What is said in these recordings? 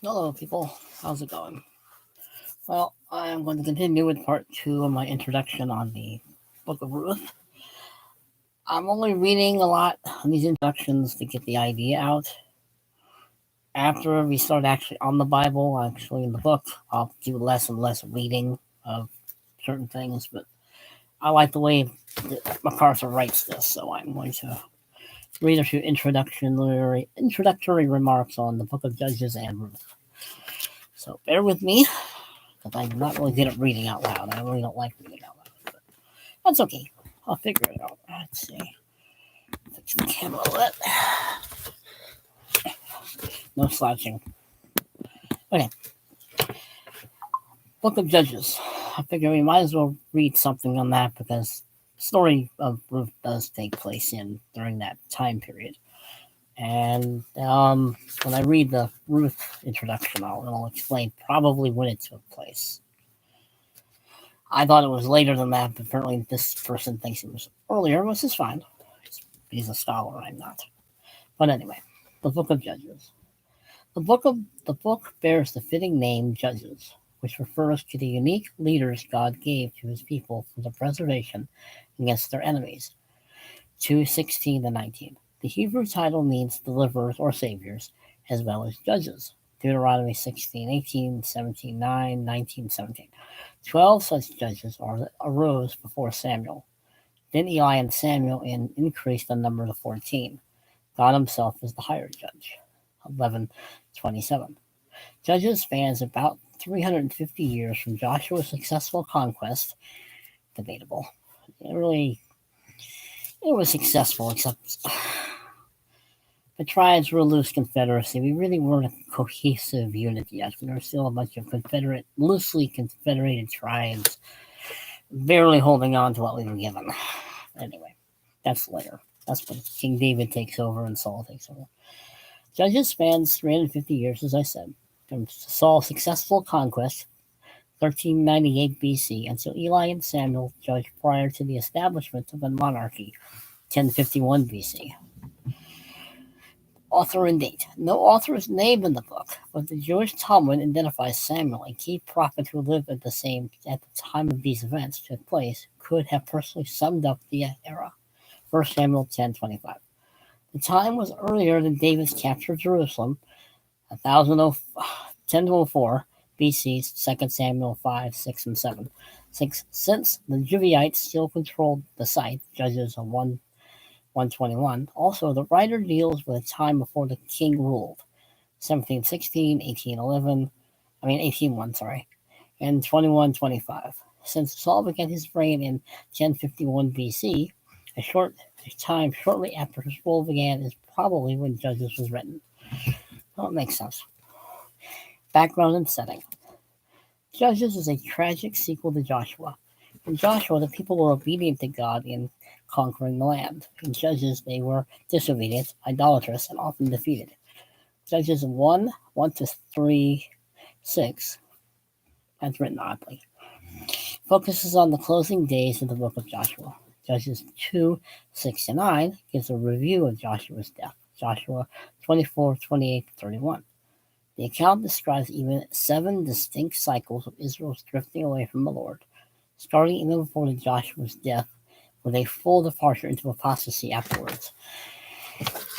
Hello, people. How's it going? Well, I'm going to continue with part two of my introduction on the Book of Ruth. I'm only reading a lot on these introductions to get the idea out. After we start actually on the Bible, actually in the book, I'll do less and less reading of certain things, but I like the way MacArthur writes this, so I'm going to read a few introductory remarks on the Book of Judges and Ruth. So bear with me, because I'm not really good at reading out loud. I really don't like reading out loud, but that's okay. I'll figure it out. Let's see. Fix the camera a bit. No slouching. Okay. Book of Judges. I figure we might as well read something on that because the story of Ruth does take place during that time period. And when I read the Ruth introduction, I'll explain probably when it took place. I thought it was later than that, but apparently this person thinks it was earlier, which is fine. He's a scholar, I'm not. But anyway, the Book of Judges. The book bears the fitting name Judges, which refers to the unique leaders God gave to his people for the preservation against their enemies. 2:16-19. The Hebrew title means deliverers or saviors, as well as judges. Deuteronomy 16:18, 17:9, 19:17. 12 such judges arose before Samuel. Then Eli and Samuel increased the number to 14. God himself is the higher judge. 11:27. Judges spans about 350 years from Joshua's successful conquest. Debatable. It was successful, except the tribes were a loose confederacy. We really weren't a cohesive unit yet. We were still a bunch of loosely confederated tribes, barely holding on to what we were given. Anyway, that's later. That's when King David takes over and Saul takes over. Judges spans 350 years, as I said, from Saul's successful conquest, 1398 BC, until Eli and Samuel judged prior to the establishment of a monarchy, 1051 BC. Author and date. No author is named in the book, but the Jewish Talmud identifies Samuel, a key prophet who lived at the time of these events took place, could have personally summed up the era. 1 Samuel 10:25. The time was earlier than David's capture of Jerusalem, 1004 BC, 2 Samuel 5, 6, and 7. Since the Juvites still controlled the site, Judges 1:21. Also, the writer deals with a time before the king ruled, 1716, 1801, and 2125. Since Saul began his reign in 1051 BC, a time shortly after his rule began is probably when Judges was written. Well, it makes sense. Background and setting. Judges is a tragic sequel to Joshua. In Joshua, the people were obedient to God in conquering the land. In Judges, they were disobedient, idolatrous, and often defeated. Judges 1:3, 6, that's written oddly, focuses on the closing days of the book of Joshua. Judges 2:6-9 gives a review of Joshua's death. Joshua 24:28-31. The account describes even 7 distinct cycles of Israel's drifting away from the Lord, starting even before Joshua's death, with a full departure into apostasy afterwards.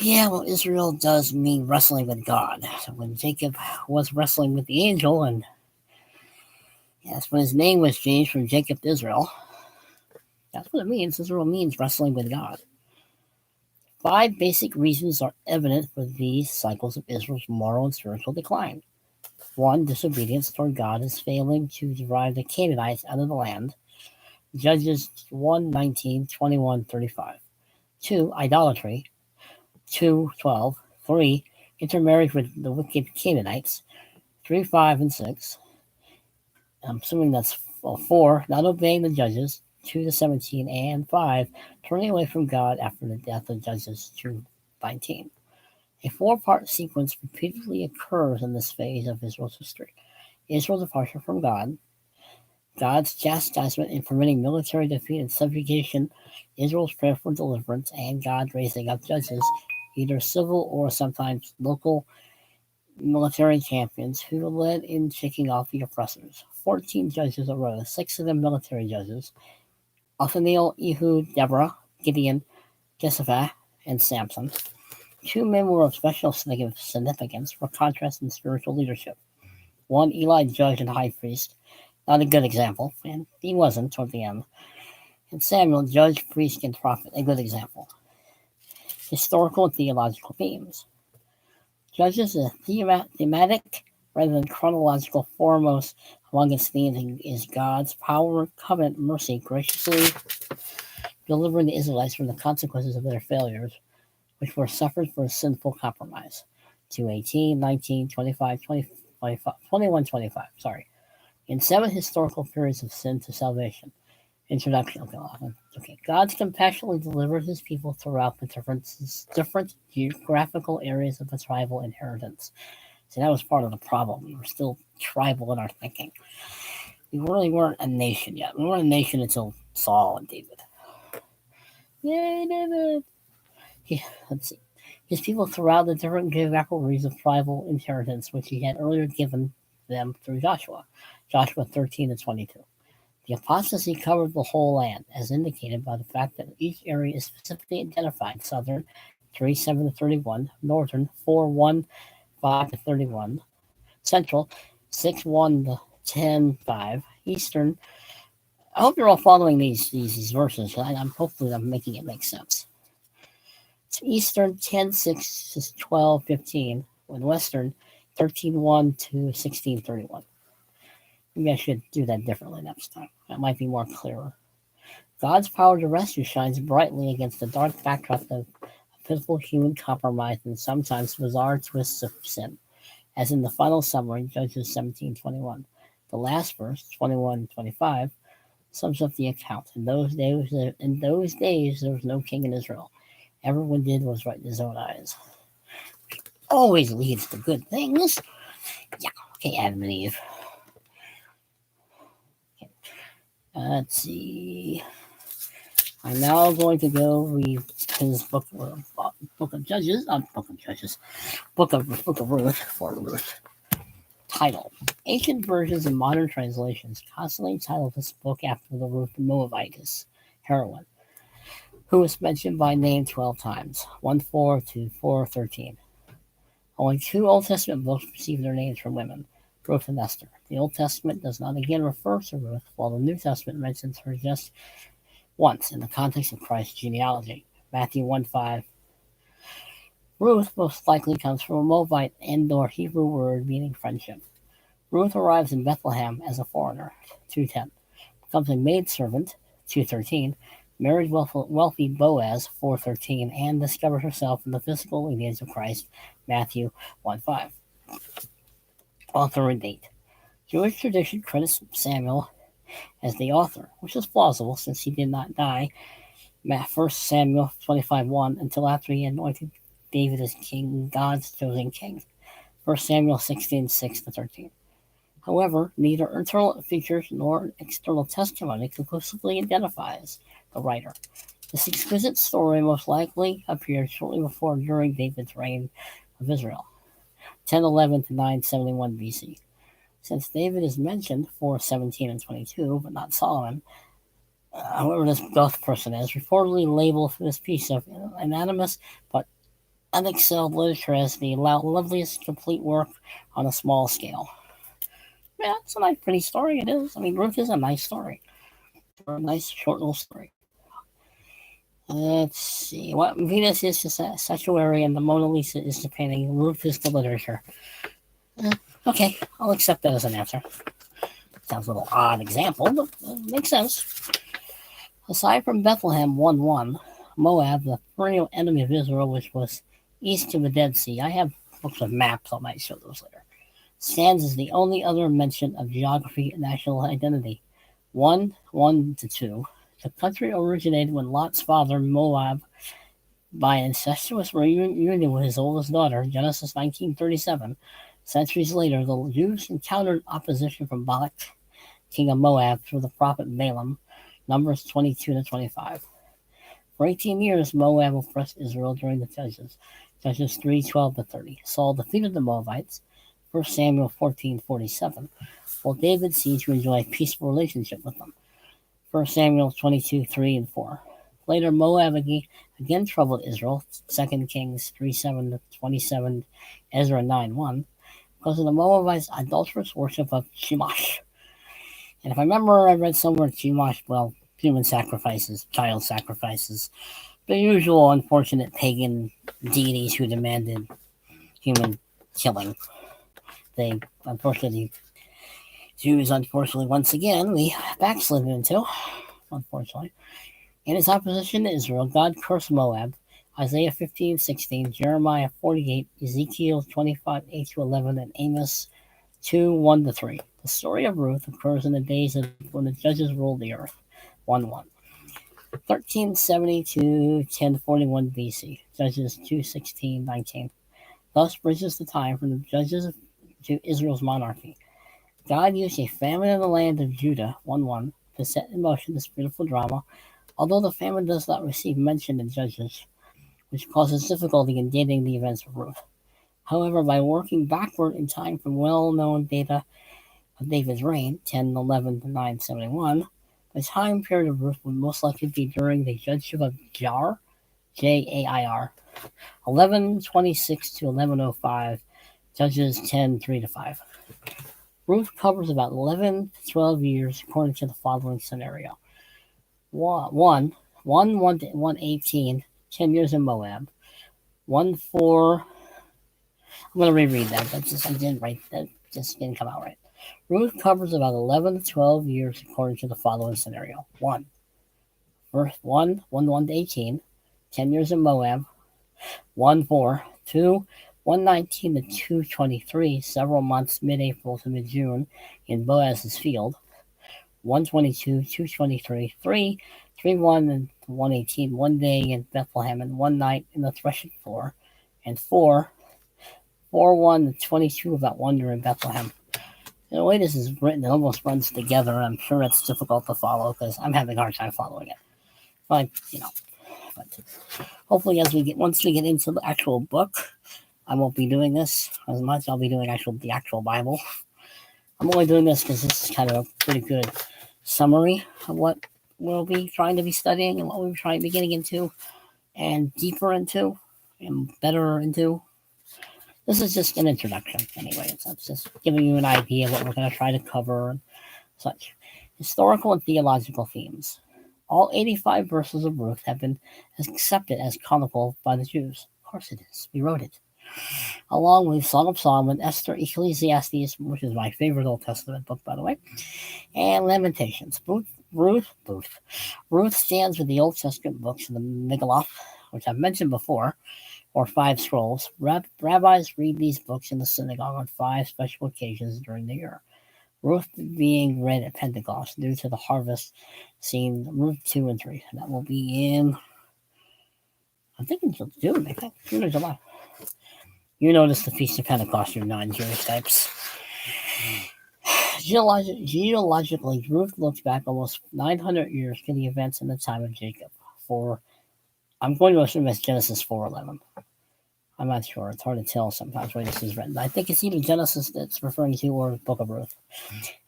Yeah, well, Israel does mean wrestling with God. So when Jacob was wrestling with the angel, and that's when his name was changed from Jacob to Israel. That's what it means. Israel means wrestling with God. 5 basic reasons are evident for these cycles of Israel's moral and spiritual decline. 1. Disobedience toward God is failing to drive the Canaanites out of the land. Judges 1:19, 21, 35. 2. Idolatry. 2:12. 3. Intermarriage with the wicked Canaanites. 3, 5, and 6. I'm assuming that's 4. Not obeying the judges. 2:17, and 5. Turning away from God after the death of Judges 2:19. A 4-part sequence repeatedly occurs in this phase of Israel's history. Israel's departure from God, God's chastisement in permitting military defeat and subjugation, Israel's prayer for deliverance, and God raising up judges, either civil or sometimes local, military champions who led in shaking off the oppressors. 14 judges arose, 6 of them military judges: Othniel, Ehud, Deborah, Gideon, Jephthah, and Samson. 2 men were of special significance for contrast in spiritual leadership. One, Eli, judge and high priest, not a good example, and he wasn't toward the end. And Samuel, judge, priest, and prophet, a good example. Historical and theological themes. Judges is thematic rather than chronological. Foremost among its themes is God's power, covenant, mercy, graciously delivering the Israelites from the consequences of their failures, which were suffered for a sinful compromise. 2:18, 19, 25, 20, 25, 21, 25. Sorry. In 7 historical periods of sin to salvation. Introduction. Okay. God compassionately delivered his people throughout the different geographical areas of the tribal inheritance. See, that was part of the problem. We were still tribal in our thinking. We really weren't a nation yet. We weren't a nation until Saul and David. Yay, David! Yeah, let's see. His people throughout the different geographical regions of tribal inheritance, which he had earlier given them through Joshua. Joshua 13 and 22. The apostasy covered the whole land, as indicated by the fact that each area is specifically identified: southern 3:7 to 31, northern 4:1:5 to 31, central 6:1 to 10:5, eastern. I hope you're all following these verses. Hopefully I'm making it make sense. It's eastern 10:6 to 12:15, and western 13:1 to 16:31. Maybe I should do that differently next time. That might be more clearer. God's power to rescue shines brightly against the dark backdrop of pitiful human compromise and sometimes bizarre twists of sin, as in the final summary, Judges 17:21. The last verse, 21:25, sums up the account. In those days, there was no king in Israel. Everyone did was right in his own eyes. Always leads to good things. Yeah, okay, Adam and Eve. Let's see. I'm now going to go read his book of Judges. Book of Ruth for Ruth. Title: Ancient versions and modern translations constantly title this book after the Ruth the Moabitess heroine, who is mentioned by name 12 times, 1:4 to 4:13. Only 2 Old Testament books receive their names from women: Ruth and Esther. The Old Testament does not again refer to Ruth, while the New Testament mentions her just once in the context of Christ's genealogy. Matthew 1:5. Ruth most likely comes from a Moabite and/or Hebrew word meaning friendship. Ruth arrives in Bethlehem as a foreigner. 2:10. Becomes a maidservant. 2:13. Married wealthy Boaz. 4:13. And discovers herself in the physical lineage of Christ. Matthew 1:5. Author and date. Jewish tradition credits Samuel as the author, which is plausible since he did not die, 1 Samuel 25:1, until after he anointed David as king, God's chosen king, 1 Samuel 16:6 to 13. However, neither internal features nor external testimony conclusively identifies the writer. This exquisite story most likely appeared shortly before or during David's reign of Israel, 1011 to 971 BC. Since David is mentioned 4:17 and 22, but not Solomon, whoever this Goth person is, reportedly labeled this piece of anonymous but unexcelled literature as the loveliest complete work on a small scale. Yeah, it's a nice, pretty story. It is. I mean, Ruth is a nice story. A nice, short little story. Let's see. What Venus is the statuary and the Mona Lisa is the painting. Ruth is the literature. Okay, I'll accept that as an answer. Sounds a little odd example, but it makes sense. Aside from Bethlehem 1:1, Moab, the perennial enemy of Israel, which was east of the Dead Sea, I have books of maps, I might show those later, stands as the only other mention of geography and national identity. 1:1 to 2. The country originated when Lot's father, Moab, by incestuous reunion with his oldest daughter, Genesis 19:37. Centuries later, the Jews encountered opposition from Balak, king of Moab, through the prophet Balaam, Numbers 22 to 25. For 18 years, Moab oppressed Israel during the Judges, Judges 3:12 to 30. Saul defeated the Moabites, 1 Samuel 14:47. While David seemed to enjoy a peaceful relationship with them. 1 Samuel 22:3 and 4. Later, Moab again troubled Israel. 2 Kings 3:7-27, Ezra 9:1, because of the Moabites' adulterous worship of Chemosh. And if I remember, I read somewhere Chemosh, well, human sacrifices, child sacrifices, the usual unfortunate pagan deities who demanded human killing. They, unfortunately, Jews, once again, we backslid into, unfortunately. In his opposition to Israel, God cursed Moab. Isaiah 15:16, Jeremiah 48, Ezekiel 25:8-11, and Amos 2:1-3. The story of Ruth occurs in the days when the judges ruled the earth. 1:1. 1370 to 1041 BC. Judges 2:16-19. Thus bridges the time from the judges to Israel's monarchy. God used a famine in the land of Judah, 1:1, to set in motion this beautiful drama, although the famine does not receive mention in Judges, which causes difficulty in dating the events of Ruth. However, by working backward in time from well-known data of David's reign, 1011-971, the time period of Ruth would most likely be during the judgeship of Jair, Jair, 1126-1105, Judges 10:3-5. Ruth covers about 11 to 12 years according to the following scenario. 1:1-1:18, 10 years in Moab. 1:4. I'm going to reread that. I didn't write that. Just didn't come out right. Ruth covers about 11 to 12 years according to the following scenario. 1. Verse 1:1-18, 10 years in Moab. 1:4. 2. 1:19-2:23, several months mid-April to mid-June in Boaz's field. 1:22-2:23, 3. 3:1-1:18, 1 day in Bethlehem and 1 night in the threshing floor. And 4. 4:1-22 about wonder in Bethlehem. The way this is written, it almost runs together. I'm sure it's difficult to follow because I'm having a hard time following it. But, hopefully once we get into the actual book, I won't be doing this as much. I'll be doing the actual Bible. I'm only doing this because this is kind of a pretty good summary of what we'll be trying to be studying and what we'll be trying to be getting into and deeper into and better into. This is just an introduction anyway. It's just giving you an idea of what we're going to try to cover and such. Historical and theological themes. All 85 verses of Ruth have been accepted as canonical by the Jews. Of course it is. We wrote it. Along with Song of Solomon, Esther, Ecclesiastes, which is my favorite Old Testament book, by the way, and Lamentations. Ruth stands with the Old Testament books of the Megillah, which I've mentioned before, or 5 scrolls. Rabbis read these books in the synagogue on 5 special occasions during the year. Ruth being read at Pentecost due to the harvest scene, Ruth 2 and 3. And that will be in, I think in June, June or July. You notice the Feast of Pentecost, you non-Jewish types. Geologically, Ruth looks back almost 900 years to the events in the time of Jacob. I'm going to assume it's Genesis 4:11. I'm not sure. It's hard to tell sometimes where this is written. I think it's either Genesis that's referring to or the Book of Ruth.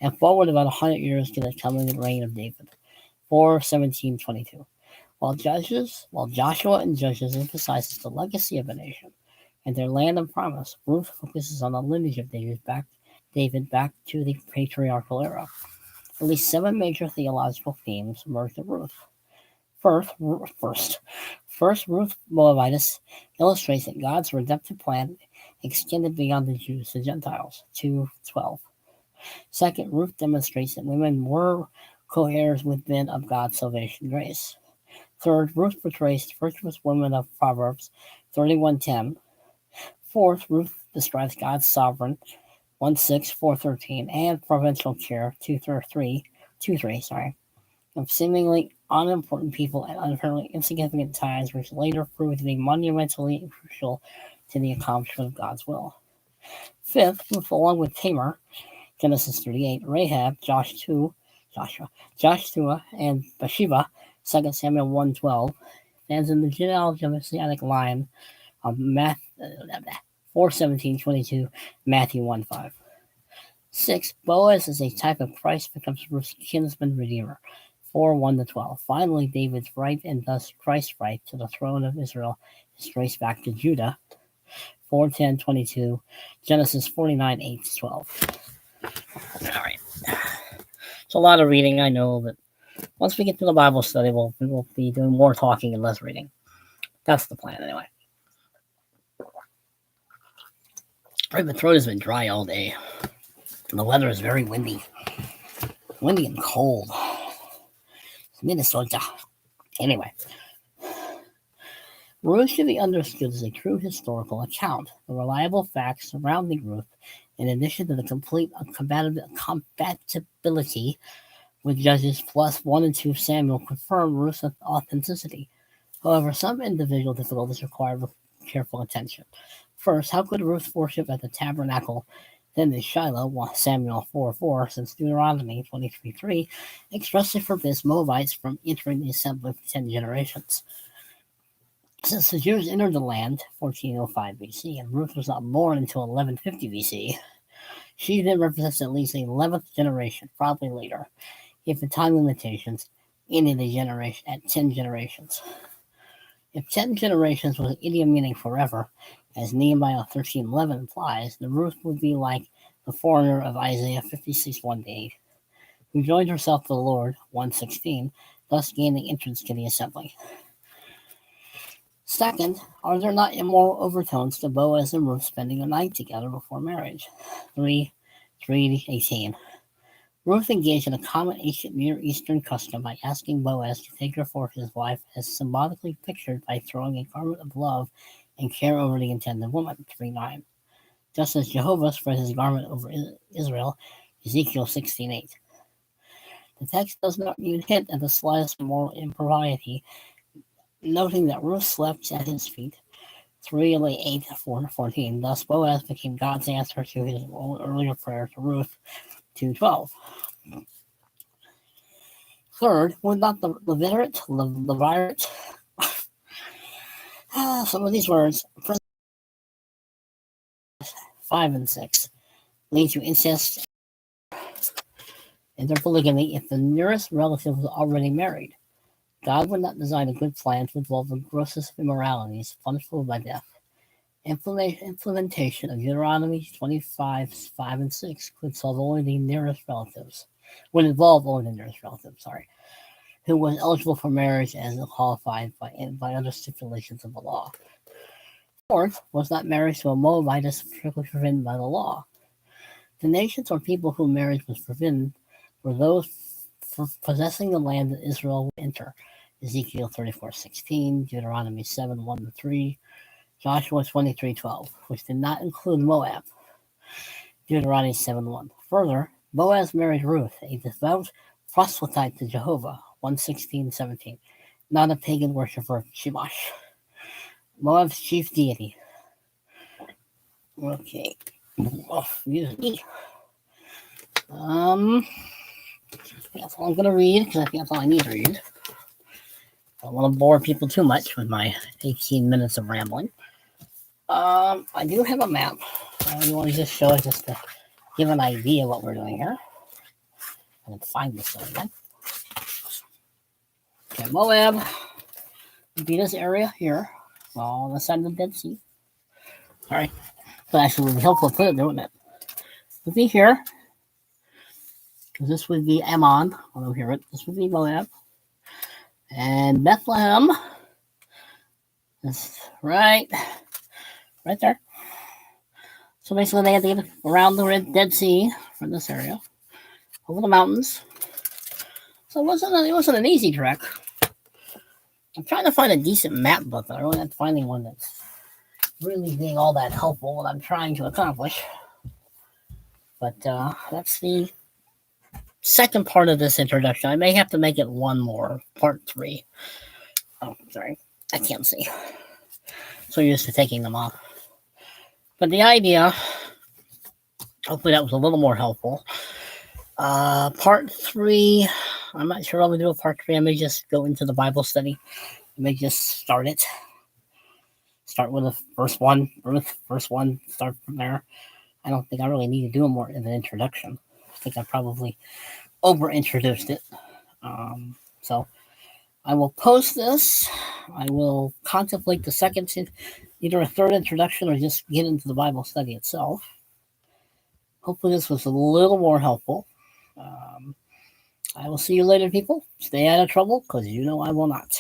And forward about 100 years to the coming reign of David. 4:17-22. While Joshua and Judges emphasizes the legacy of a nation and their land and promise, Ruth focuses on the lineage of David back to the patriarchal era. At least 7 major theological themes emerge in Ruth. First, Ruth Moabitess illustrates that God's redemptive plan extended beyond the Jews to Gentiles, 2:12. Second, Ruth demonstrates that women were co-heirs with men of God's salvation grace. Third, Ruth portrays the virtuous women of Proverbs, 31:10. Fourth, Ruth describes God's sovereign, 1:6, 4:13, and providential care, 2:3, of seemingly unimportant people at apparently insignificant times, which later proved to be monumentally crucial to the accomplishment of God's will. Fifth, Ruth, along with Tamar, Genesis 38, Rahab, Joshua, and Bathsheba, 2 Samuel 1:12, stands in the genealogy of the Messianic line of 4:17-22, Matthew 1:5. 6. Boaz is a type of Christ becomes Ruth's kinsman redeemer. 4:1-12. Finally, David's right and thus Christ's right to the throne of Israel is traced back to Judah. 4:10-22, Genesis 49:8-12. All right. It's a lot of reading, I know, but once we get to the Bible study, we'll be doing more talking and less reading. That's the plan, anyway. Right, my throat has been dry all day. And the weather is very windy and cold. It's Minnesota. Anyway, Ruth should be understood as a true historical account. The reliable facts surrounding Ruth, in addition to the complete compatibility with Judges plus 1 and 2 Samuel, confirm Ruth's authenticity. However, some individual difficulties require careful attention. First, how could Ruth worship at the tabernacle, then in Shiloh, Samuel 4:4, since Deuteronomy 23:3 expressly forbids Moabites from entering the assembly for 10 generations? Since the Jews entered the land 1405 BC, and Ruth was not born until 1150 BC, she then represents at least the 11th generation, probably later, if the time limitations ended the generation at 10 generations. If 10 generations was an idiom meaning forever, as Nehemiah 13:11 implies, the Ruth would be like the foreigner of Isaiah 56:1-8, who joined herself to the Lord 1:16, thus gaining entrance to the assembly. Second, are there not immoral overtones to Boaz and Ruth spending a night together before marriage? 3:18. Ruth engaged in a common ancient Near Eastern custom by asking Boaz to take her for his wife, as symbolically pictured by throwing a garment of love and care over the intended woman. 3:9. Just as Jehovah spread his garment over Israel, Ezekiel 16:8. The text does not even hint at the slightest moral impropriety, noting that Ruth slept at his feet. 3:8-14. Thus Boaz became God's answer to his earlier prayer to Ruth. 2:12. Third, would not the Levirate, some of these words, 5 and 6, lead to incest and their polygamy if the nearest relative was already married? God would not design a good plan to involve the grossest immoralities, punishable by death. Implementation of Deuteronomy 25:5 and 6 could solve only the nearest relatives. Would involve only the nearest relatives, who was eligible for marriage as qualified by other stipulations of the law. Fourth, was not marriage to a Moabite strictly forbidden by the law? The nations or people whom marriage was forbidden were those for possessing the land that Israel would enter. Ezekiel 34:16, Deuteronomy 7:1-3, Joshua 23:12, which did not include Moab. Deuteronomy 7:1. Further, Boaz married Ruth, a devout proselyte to Jehovah. 1:16-17, not a pagan worshiper of Shamash, Moab's chief deity. Okay. Excuse me. That's all I'm going to read, because I think that's all I need to read. I don't want to bore people too much with my 18 minutes of rambling. I do have a map. I want to just show it just to give an idea of what we're doing here. I can find this one again. Okay, Moab would be this area here, on the side of the Dead Sea. Sorry. But actually, it would be helpful to put it there, wouldn't it? It would be here. Because this would be Ammon. Over here, this would be Moab. And Bethlehem is right there. So basically, they had to get around the Dead Sea from this area, over the mountains. So it wasn't an easy trek. I'm trying to find a decent map book, but I'm really not finding one that's really being all that helpful what I'm trying to accomplish. But that's the second part of this introduction. I may have to make it one more, part 3. Oh, sorry. I can't see. So used to taking them off. But the idea, hopefully that was a little more helpful. Part 3, I'm not sure I'll do a part 3. I may just go into the Bible study. I may just start start with the first one, start from there. I don't think I really need to do more of an introduction. I think I probably over-introduced it. So I will post this. I will contemplate the second, either a third introduction or just get into the Bible study itself. Hopefully this was a little more helpful. I will see you later, people. Stay out of trouble, because you know I will not.